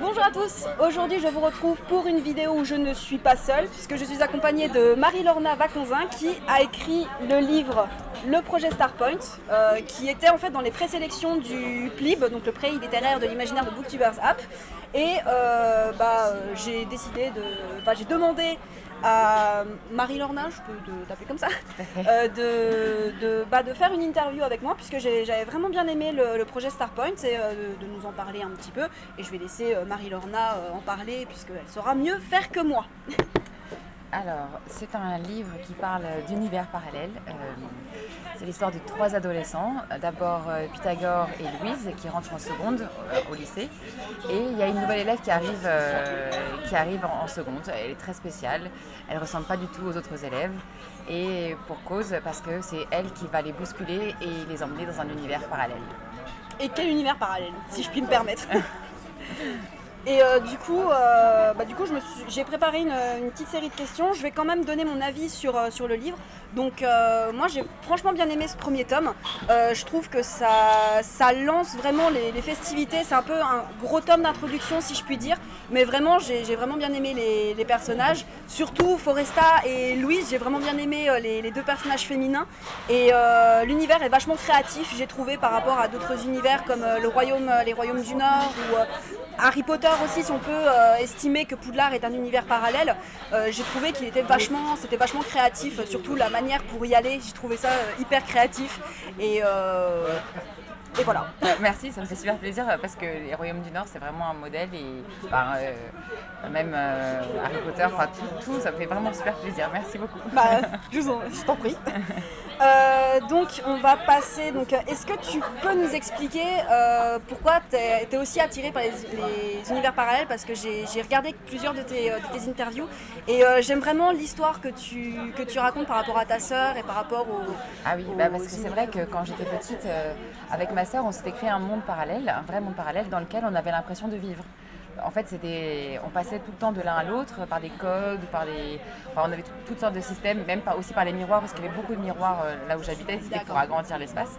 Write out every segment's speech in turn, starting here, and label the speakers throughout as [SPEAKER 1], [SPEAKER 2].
[SPEAKER 1] Bonjour à tous, aujourd'hui je vous retrouve pour une vidéo où je ne suis pas seule puisque je suis accompagnée de Marie-Lorna Vaconzin qui a écrit le livre Le projet Starpoint qui était en fait dans les présélections du PLIB, donc le prix littéraire de l'imaginaire de Booktubers App, et j'ai décidé de... j'ai demandé à Marie-Lorna, je peux t'appeler comme ça, de faire une interview avec moi puisque j'avais vraiment bien aimé le projet Starpoint et de nous en parler un petit peu, et je vais laisser Marie-Lorna en parler puisqu'elle saura mieux faire que moi.
[SPEAKER 2] Alors, c'est un livre qui parle d'univers parallèles. C'est l'histoire de trois adolescents. D'abord Pythagore et Louise qui rentrent en seconde au lycée. Et il y a une nouvelle élève qui arrive en seconde. Elle est très spéciale. Elle ne ressemble pas du tout aux autres élèves. Et pour cause, parce que c'est elle qui va les bousculer et les emmener dans un univers parallèle.
[SPEAKER 1] Et quel univers parallèle, si je puis me permettre. Et du coup, j'ai préparé une petite série de questions. Je vais quand même donner mon avis sur le livre. Donc moi j'ai franchement bien aimé ce premier tome. Je trouve que ça lance vraiment les festivités. C'est un peu un gros tome d'introduction si je puis dire. Mais vraiment j'ai vraiment bien aimé les personnages. Surtout Foresta et Louise, j'ai vraiment bien aimé les deux personnages féminins. Et l'univers est vachement créatif, j'ai trouvé, par rapport à d'autres univers comme les royaumes du Nord ou Harry Potter aussi, si on peut estimer que Poudlard est un univers parallèle. J'ai trouvé qu'il était c'était vachement créatif, surtout la manière pour y aller, j'ai trouvé ça hyper créatif. Et voilà.
[SPEAKER 2] Merci, ça me fait super plaisir parce que les Royaumes du Nord c'est vraiment un modèle et même Harry Potter, tout, ça me fait vraiment super plaisir. Merci beaucoup.
[SPEAKER 1] Je t'en prie. Donc on va passer. Donc, est-ce que tu peux nous expliquer pourquoi tu es aussi attirée par les univers parallèles? Parce que j'ai regardé plusieurs de tes interviews et j'aime vraiment l'histoire que tu racontes par rapport à ta sœur et par rapport
[SPEAKER 2] Ah oui, parce que c'est vrai que quand j'étais petite, avec ma sœur, on s'était créé un monde parallèle, un vrai monde parallèle dans lequel on avait l'impression de vivre. En fait, on passait tout le temps de l'un à l'autre par des codes, on avait toutes sortes de systèmes, même aussi par les miroirs, parce qu'il y avait beaucoup de miroirs là où j'habitais, c'était pour agrandir l'espace.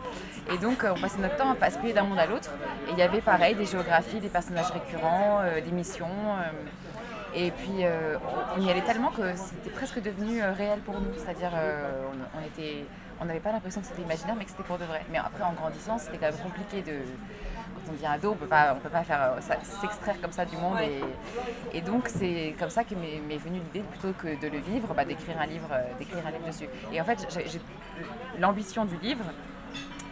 [SPEAKER 2] Et donc, on passait notre temps à basculer d'un monde à l'autre. Et il y avait pareil des géographies, des personnages récurrents, des missions. Et puis, on y allait tellement que c'était presque devenu réel pour nous. C'est-à-dire, on n'avait pas l'impression que c'était imaginaire, mais que c'était pour de vrai. Mais après, en grandissant, c'était quand même compliqué quand on devient ado, on peut pas faire s'extraire comme ça du monde.
[SPEAKER 1] Ouais.
[SPEAKER 2] Et donc, c'est comme ça que m'est venue l'idée, plutôt que de le vivre, d'écrire un livre dessus. Et en fait, l'ambition du livre,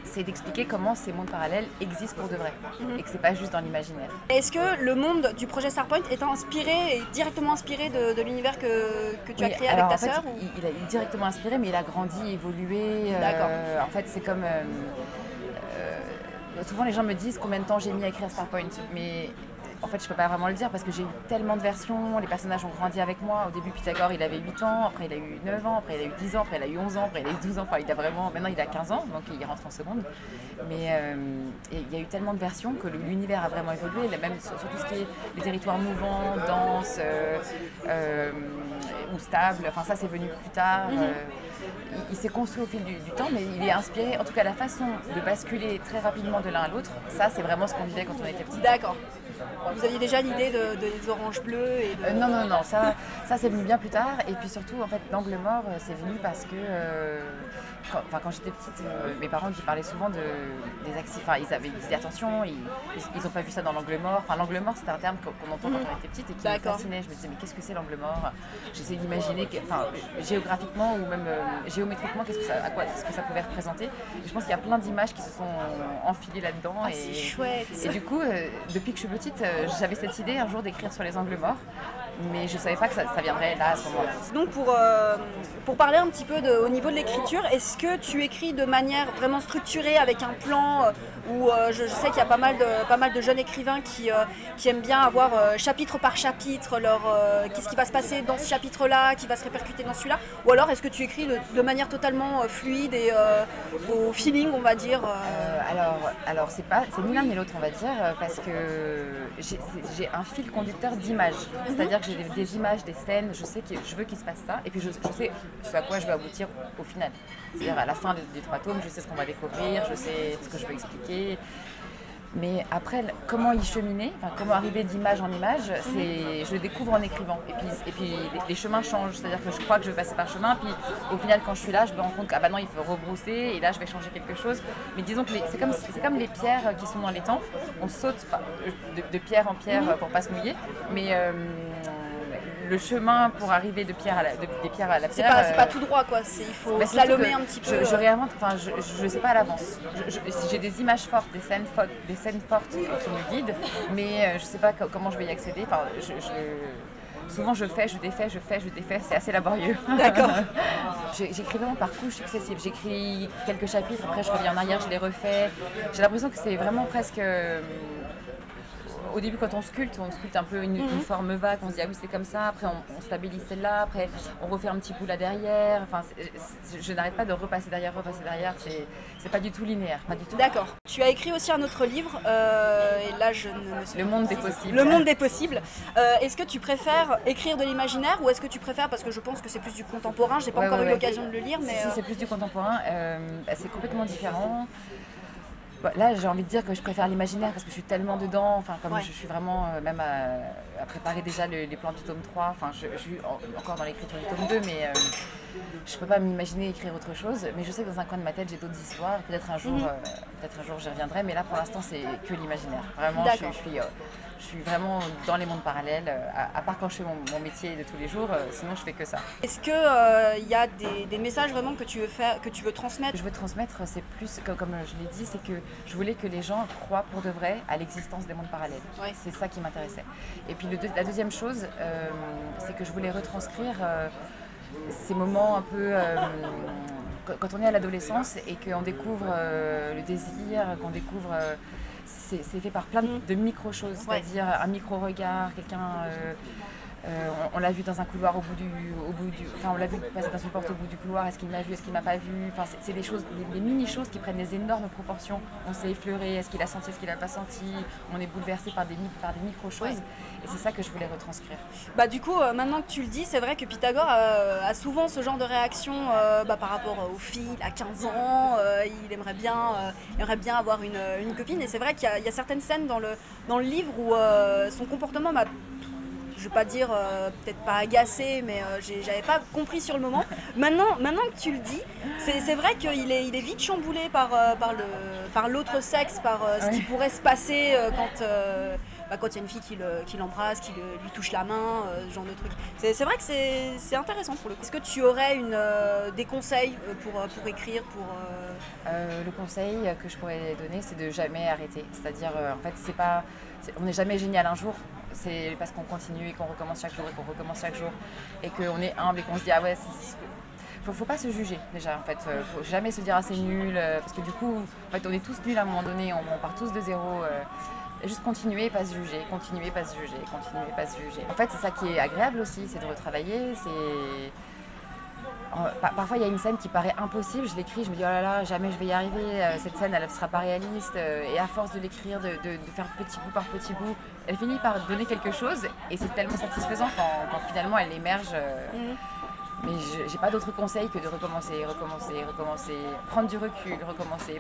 [SPEAKER 2] c'est d'expliquer comment ces mondes parallèles existent pour de vrai et que c'est pas juste dans l'imaginaire.
[SPEAKER 1] Est-ce que le monde du projet Starpoint est directement inspiré de l'univers que tu as créé avec ta sœur?
[SPEAKER 2] Il est directement inspiré, mais il a grandi, évolué.
[SPEAKER 1] D'accord.
[SPEAKER 2] En fait, c'est comme souvent les gens me disent combien de temps j'ai mis à écrire Starpoint, mais en fait je peux pas vraiment le dire parce que j'ai eu tellement de versions, les personnages ont grandi avec moi. Au début Pythagore il avait 8 ans, après il a eu 9 ans, après il a eu 10 ans, après il a eu 11 ans, après il a eu 12 ans, maintenant il a 15 ans, donc il rentre en seconde. Mais il y a eu tellement de versions que l'univers a vraiment évolué, même sur tout ce qui est les territoires mouvants, denses ou stables, enfin ça c'est venu plus tard. Il s'est construit au fil du temps, mais il est inspiré, en tout cas la façon de basculer très rapidement de l'un à l'autre, ça c'est vraiment ce qu'on vivait quand on était petit.
[SPEAKER 1] D'accord. Vous aviez déjà l'idée des oranges bleues et de...
[SPEAKER 2] Non, ça c'est venu bien plus tard. Et puis surtout, en fait, l'angle mort, c'est venu parce que quand j'étais petite, mes parents qui parlaient souvent des accidents, ils disaient attention, ils ont pas vu ça dans l'angle mort. Enfin, l'angle mort, c'était un terme qu'on entend quand on était petite et qui me fascinait. Je me disais, mais qu'est-ce que c'est l'angle mort? J'essayais d'imaginer, géographiquement ou même géométriquement, qu'est-ce que ça pouvait représenter. Et je pense qu'il y a plein d'images qui se sont enfilées là-dedans.
[SPEAKER 1] Ah, c'est chouette.
[SPEAKER 2] Et du coup, depuis que je suis petite, j'avais cette idée un jour d'écrire sur les angles morts, mais je savais pas que ça viendrait là à ce moment-là.
[SPEAKER 1] Donc pour parler un petit peu au niveau de l'écriture, est-ce que tu écris de manière vraiment structurée avec un plan où je sais qu'il y a pas mal de jeunes écrivains qui aiment bien avoir chapitre par chapitre qu'est-ce qui va se passer dans ce chapitre-là, qui va se répercuter dans celui-là, ou alors est-ce que tu écris de manière totalement fluide et au feeling, on va dire
[SPEAKER 2] Alors c'est ni l'un ni l'autre, on va dire, parce que j'ai un fil conducteur d'images. C'est-à-dire que j'ai des images, des scènes, je sais que je veux qu'il se passe ça, et puis je sais ce à quoi je vais aboutir au final. C'est-à-dire à la fin des 3 tomes, je sais ce qu'on va découvrir, je sais ce que je veux expliquer. Mais après, comment y cheminer, enfin, comment arriver d'image en image, je le découvre en écrivant. Et puis les chemins changent, c'est-à-dire que je crois que je vais passer par chemin, puis au final quand je suis là, je me rends compte que non, il faut rebrousser, et là je vais changer quelque chose. Mais disons que c'est comme les pierres qui sont dans l'étang, on saute de pierre en pierre pour pas se mouiller, mais le chemin pour arriver des pierres à la pierre.
[SPEAKER 1] C'est pas tout droit quoi, il faut slalomer un petit peu.
[SPEAKER 2] Je ne sais pas à l'avance. J'ai des images fortes, des scènes fortes qui me guident, mais je ne sais pas comment je vais y accéder. Enfin, souvent je fais, je défais, c'est assez laborieux.
[SPEAKER 1] D'accord.
[SPEAKER 2] J'écris vraiment par couches successives. J'écris quelques chapitres, après je reviens en arrière, je les refais. J'ai l'impression que c'est vraiment presque... Au début, quand on sculpte un peu une forme vague, on se dit ah oui c'est comme ça, après on stabilise celle-là, après on refait un petit bout là derrière, enfin je n'arrête pas de repasser derrière, c'est pas du tout linéaire, pas du tout.
[SPEAKER 1] D'accord. Tu as écrit aussi un autre livre, et là je ne sais
[SPEAKER 2] Le monde des possibles.
[SPEAKER 1] Le monde des possibles. Est-ce que tu préfères écrire de l'imaginaire ou est-ce que tu préfères, parce que je pense que c'est plus du contemporain, j'ai pas encore eu l'occasion de le lire, mais...
[SPEAKER 2] Si, c'est plus du contemporain, c'est complètement différent. Là, j'ai envie de dire que je préfère l'imaginaire parce que je suis tellement dedans. Enfin, comme je suis vraiment même à préparer déjà les plans du tome 3. Enfin, je suis encore dans l'écriture du tome 2, mais je ne peux pas m'imaginer écrire autre chose. Mais je sais que dans un coin de ma tête, j'ai d'autres histoires. Peut-être un jour, j'y reviendrai. Mais là, pour l'instant, c'est que l'imaginaire. Vraiment, je suis vraiment dans les mondes parallèles, à part quand je fais mon métier de tous les jours, sinon je fais que ça.
[SPEAKER 1] Est-ce qu'il y a des messages vraiment que tu veux transmettre?
[SPEAKER 2] Je veux transmettre, c'est plus, comme je l'ai dit, c'est que je voulais que les gens croient pour de vrai à l'existence des mondes parallèles.
[SPEAKER 1] Ouais.
[SPEAKER 2] C'est ça qui m'intéressait. Et puis la deuxième chose, c'est que je voulais retranscrire ces moments un peu... quand on est à l'adolescence et qu'on découvre le désir, qu'on découvre... c'est fait par plein de micro-choses, c'est-à-dire un micro-regard, quelqu'un... on l'a vu dans un couloir enfin on l'a vu passer dans une porte au bout du couloir, est-ce qu'il m'a vu, est-ce qu'il m'a pas vu, enfin c'est des choses, des mini-choses qui prennent des énormes proportions. On s'est effleuré, est-ce qu'il a senti, est-ce qu'il a pas senti, on est bouleversé par des micro-choses, et c'est ça que je voulais retranscrire.
[SPEAKER 1] Bah du coup, maintenant que tu le dis, c'est vrai que Pythagore a souvent ce genre de réaction par rapport aux filles, il a 15 ans, il aimerait bien avoir une copine, et c'est vrai qu'il y a certaines scènes dans le livre où son comportement m'a... Je ne veux pas dire peut-être pas agacé, mais j'avais pas compris sur le moment. Maintenant que tu le dis, c'est vrai qu'il est vite chamboulé par l'autre sexe, par ce qui pourrait se passer quand il y a une fille qui l'embrasse, qui lui touche la main, ce genre de truc. C'est vrai que c'est intéressant pour le coup. Est-ce que tu aurais des conseils pour écrire
[SPEAKER 2] Le conseil que je pourrais donner, c'est de jamais arrêter. C'est-à-dire, en fait, on n'est jamais génial un jour. C'est parce qu'on continue et qu'on recommence chaque jour et qu'on est humble et qu'on se dit ah ouais, faut pas se juger déjà en fait, faut jamais se dire ah c'est nul, parce que du coup en fait on est tous nuls à un moment donné, on part tous de zéro. Juste continuer, pas se juger, continuer, pas se juger. En fait c'est ça qui est agréable aussi, c'est de retravailler, Parfois il y a une scène qui paraît impossible, je l'écris, je me dis oh là là, jamais je vais y arriver, cette scène elle ne sera pas réaliste, et à force de l'écrire, de faire petit bout par petit bout, elle finit par donner quelque chose et c'est tellement satisfaisant quand finalement elle émerge. Mais j'ai pas d'autre conseil que de recommencer, prendre du recul, recommencer.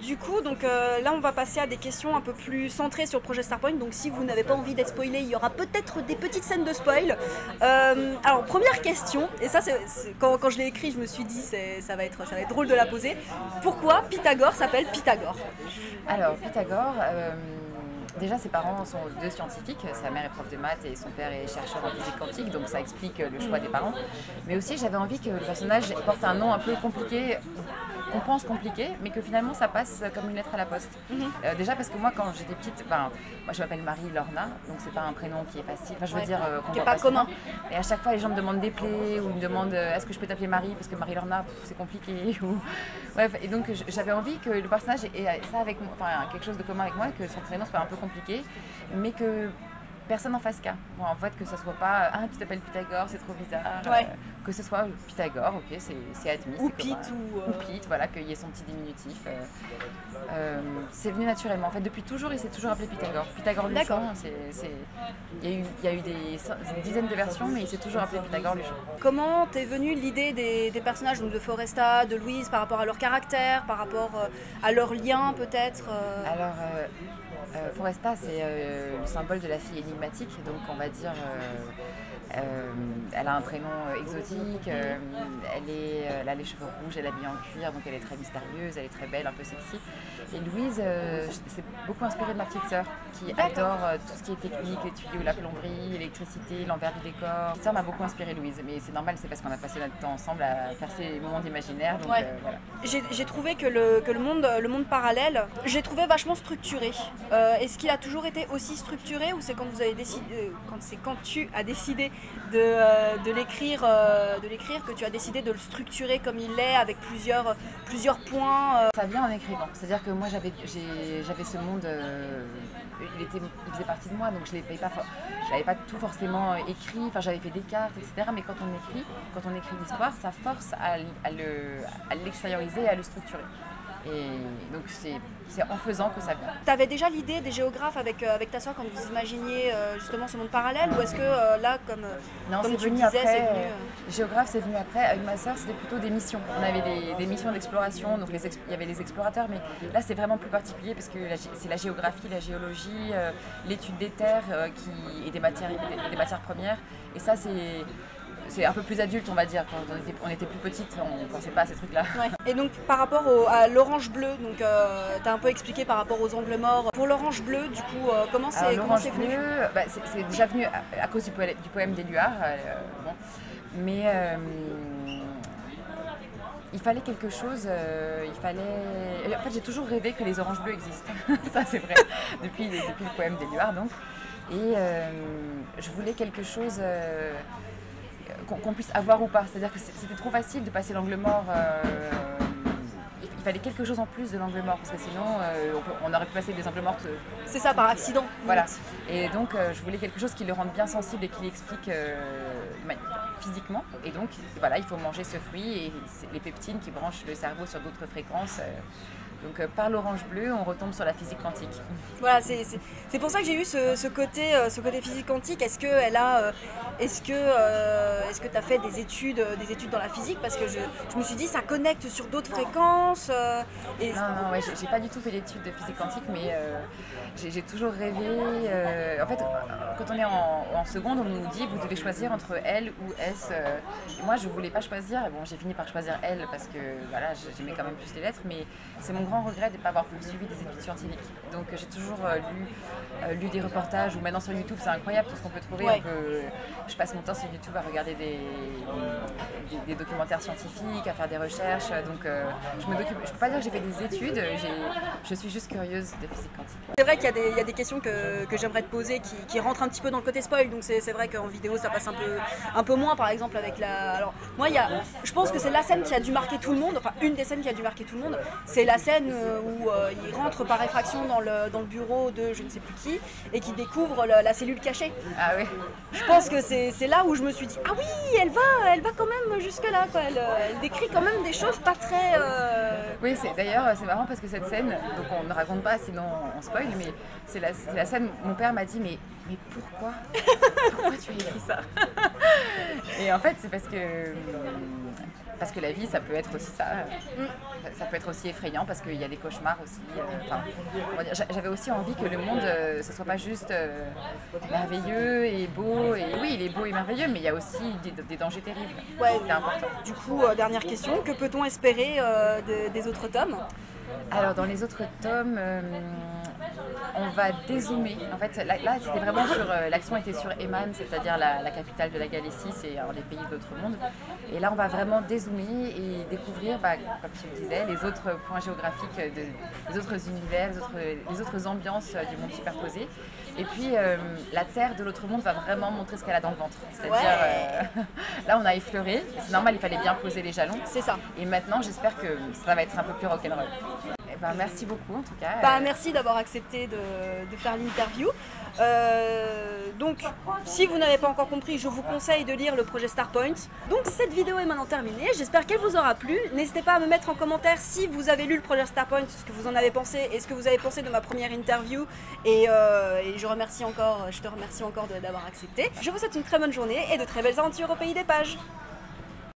[SPEAKER 1] Du coup, donc là on va passer à des questions un peu plus centrées sur le projet Starpoint. Donc si vous n'avez pas envie d'être spoilé, il y aura peut-être des petites scènes de spoil. Alors première question, et ça quand je l'ai écrit, je me suis dit ça va être drôle de la poser. Pourquoi Pythagore s'appelle Pythagore?
[SPEAKER 2] Alors Pythagore, déjà ses parents sont deux scientifiques, sa mère est prof de maths et son père est chercheur en physique quantique, donc ça explique le choix des parents. Mais aussi j'avais envie que le personnage porte un nom un peu compliqué, qu'on pense compliqué, mais que finalement ça passe comme une lettre à la poste. Déjà parce que moi quand j'étais petite, moi je m'appelle Marie-Lorna, donc c'est pas un prénom qui est facile, enfin je veux dire qu'on voit
[SPEAKER 1] pas commun.
[SPEAKER 2] Et à chaque fois les gens me demandent des plaies ou ils me demandent est-ce que je peux t'appeler Marie parce que Marie-Lorna c'est compliqué. Bref, et donc j'avais envie que le personnage ait ça avec moi, enfin quelque chose de commun avec moi, que son prénom soit un peu compliqué, mais que personne en fasse cas. Bon, en fait, que ce soit pas tu t'appelles Pythagore, c'est trop bizarre.
[SPEAKER 1] Ouais.
[SPEAKER 2] Que ce soit Pythagore, ok, c'est admis.
[SPEAKER 1] Ou
[SPEAKER 2] c'est
[SPEAKER 1] Pete
[SPEAKER 2] ou Pete, voilà, qu'il y ait son petit diminutif. C'est venu naturellement. En fait, depuis toujours, il s'est toujours appelé Pythagore. Pythagore Luchon, il y a eu une dizaine de versions, mais il s'est toujours appelé Pythagore Luchon.
[SPEAKER 1] Comment t'es venue l'idée des personnages, donc de Foresta, de Louise, par rapport à leur caractère, par rapport à leur lien peut-être
[SPEAKER 2] Alors, Foresta, c'est le symbole de la fille énigmatique, donc on va dire, elle a un prénom exotique, elle a les cheveux rouges, elle est habillée en cuir, donc elle est très mystérieuse, elle est très belle, un peu sexy. Et Louise, c'est beaucoup inspiré de ma petite sœur, qui adore tout ce qui est technique, les tuyaux, la plomberie, l'électricité, l'envers du décor. Ma petite sœur m'a beaucoup inspiré Louise, mais c'est normal, c'est parce qu'on a passé notre temps ensemble à faire ces mondes imaginaires, donc
[SPEAKER 1] ouais.
[SPEAKER 2] Voilà.
[SPEAKER 1] J'ai trouvé que le monde parallèle, j'ai trouvé vachement structuré. Est-ce qu'il a toujours été aussi structuré ou c'est quand vous avez décidé, quand tu as décidé de l'écrire que tu as décidé de le structurer comme il l'est avec plusieurs points
[SPEAKER 2] Ça vient en écrivant, c'est-à-dire que moi j'avais ce monde, il faisait partie de moi, donc je n'avais pas tout forcément écrit, enfin j'avais fait des cartes, etc. Mais quand on écrit l'histoire, ça force à l'extérioriser et à le structurer. Et donc c'est en faisant que ça vient.
[SPEAKER 1] Tu avais déjà l'idée des géographes avec ta soeur quand vous imaginiez justement ce monde parallèle ou est-ce que là comme tu disais
[SPEAKER 2] après,
[SPEAKER 1] c'est venu
[SPEAKER 2] Géographe c'est venu après. Avec ma soeur c'était plutôt des missions. On avait des missions d'exploration, donc il y avait les explorateurs, mais là c'est vraiment plus particulier parce que c'est la géographie, la géologie, l'étude des terres et des matières premières. Et ça c'est un peu plus adulte, on va dire. Quand on était plus petite, on ne pensait pas à ces trucs-là.
[SPEAKER 1] Ouais. Et donc par rapport à l'orange bleu, donc tu as un peu expliqué par rapport aux angles morts. Pour l'orange bleu, du coup, comment c'est venu
[SPEAKER 2] c'est déjà venu à cause du poème d'Éluard. Bon. Mais il fallait quelque chose, En fait, j'ai toujours rêvé que les oranges bleues existent. Ça, c'est vrai, depuis le poème d'Éluard, donc. Et je voulais quelque chose... qu'on puisse avoir ou pas, c'est-à-dire que c'était trop facile de passer l'angle mort, il fallait quelque chose en plus de l'angle mort parce que sinon on aurait pu passer des angles mortes.
[SPEAKER 1] C'est ça, par accident.
[SPEAKER 2] Voilà, et donc je voulais quelque chose qui le rende bien sensible et qui l'explique physiquement, et donc voilà, il faut manger ce fruit et les peptines qui branchent le cerveau sur d'autres fréquences. Donc par l'orange bleu, on retombe sur la physique quantique.
[SPEAKER 1] Voilà, c'est pour ça que j'ai eu ce côté physique quantique. Est-ce que tu as fait des études dans la physique? Parce que je me suis dit, ça connecte sur d'autres fréquences.
[SPEAKER 2] Non, ouais, j'ai pas du tout fait d'études de physique quantique, mais j'ai toujours rêvé. En fait, quand on est en seconde, on nous dit, vous devez choisir entre L ou S. Et moi, je voulais pas choisir. Bon, j'ai fini par choisir L parce que voilà, j'aimais quand même plus les lettres, mais c'est mon grand regret de ne pas avoir poursuivi des études scientifiques. Donc j'ai toujours lu des reportages, ou maintenant sur YouTube, c'est incroyable tout ce qu'on peut trouver.
[SPEAKER 1] Ouais.
[SPEAKER 2] Je passe mon temps sur YouTube à regarder des documentaires scientifiques, à faire des recherches. Donc je peux pas dire que j'ai fait des études, je suis juste curieuse de physique quantique.
[SPEAKER 1] C'est vrai qu'il y a des questions que j'aimerais te poser qui rentrent un petit peu dans le côté spoil, donc c'est vrai qu'en vidéo ça passe un peu moins, par exemple avec la... Alors moi, je pense que c'est la scène qui a dû marquer tout le monde, enfin une des scènes qui a dû marquer tout le monde, c'est la scène où il rentre par effraction dans le bureau de je ne sais plus qui et qui découvre la cellule cachée.
[SPEAKER 2] Ah oui.
[SPEAKER 1] Je pense que c'est là où je me suis dit, ah oui, elle va quand même jusque là, quoi. Elle décrit quand même des choses pas très...
[SPEAKER 2] Oui, d'ailleurs c'est marrant parce que cette scène, donc on ne raconte pas sinon on spoil, mais c'est la scène, mon père m'a dit mais pourquoi tu as écrit ça? Et en fait c'est parce que la vie ça peut être aussi ça, ça peut être aussi effrayant parce qu'il y a des cauchemars aussi. J'avais aussi envie que le monde ce soit pas juste merveilleux et beau, et oui il est beau et merveilleux, mais il y a aussi des dangers terribles.
[SPEAKER 1] Ouais,
[SPEAKER 2] c'était important.
[SPEAKER 1] Du coup, dernière question, que peut-on espérer des autres tomes?
[SPEAKER 2] Alors dans les autres tomes, on va dézoomer. En fait, là c'était vraiment l'action était sur Eman, c'est-à-dire la capitale de la Galicie, c'est les pays de l'autre monde. Et là, on va vraiment dézoomer et découvrir, comme tu le disais, les autres points géographiques, les autres univers, les autres ambiances du monde superposé. Et puis, la terre de l'autre monde va vraiment montrer ce qu'elle a dans le ventre. C'est-à-dire, là, on a effleuré. C'est normal, il fallait bien poser les jalons.
[SPEAKER 1] C'est ça.
[SPEAKER 2] Et maintenant, j'espère que ça va être un peu plus rock'n'roll. Merci beaucoup en tout cas.
[SPEAKER 1] Merci d'avoir accepté de faire l'interview. Donc, si vous n'avez pas encore compris, je vous conseille de lire le projet Starpoint. Donc, cette vidéo est maintenant terminée. J'espère qu'elle vous aura plu. N'hésitez pas à me mettre en commentaire si vous avez lu le projet Starpoint, ce que vous en avez pensé et ce que vous avez pensé de ma première interview. Et je te remercie encore d'avoir accepté. Je vous souhaite une très bonne journée et de très belles aventures au pays des pages.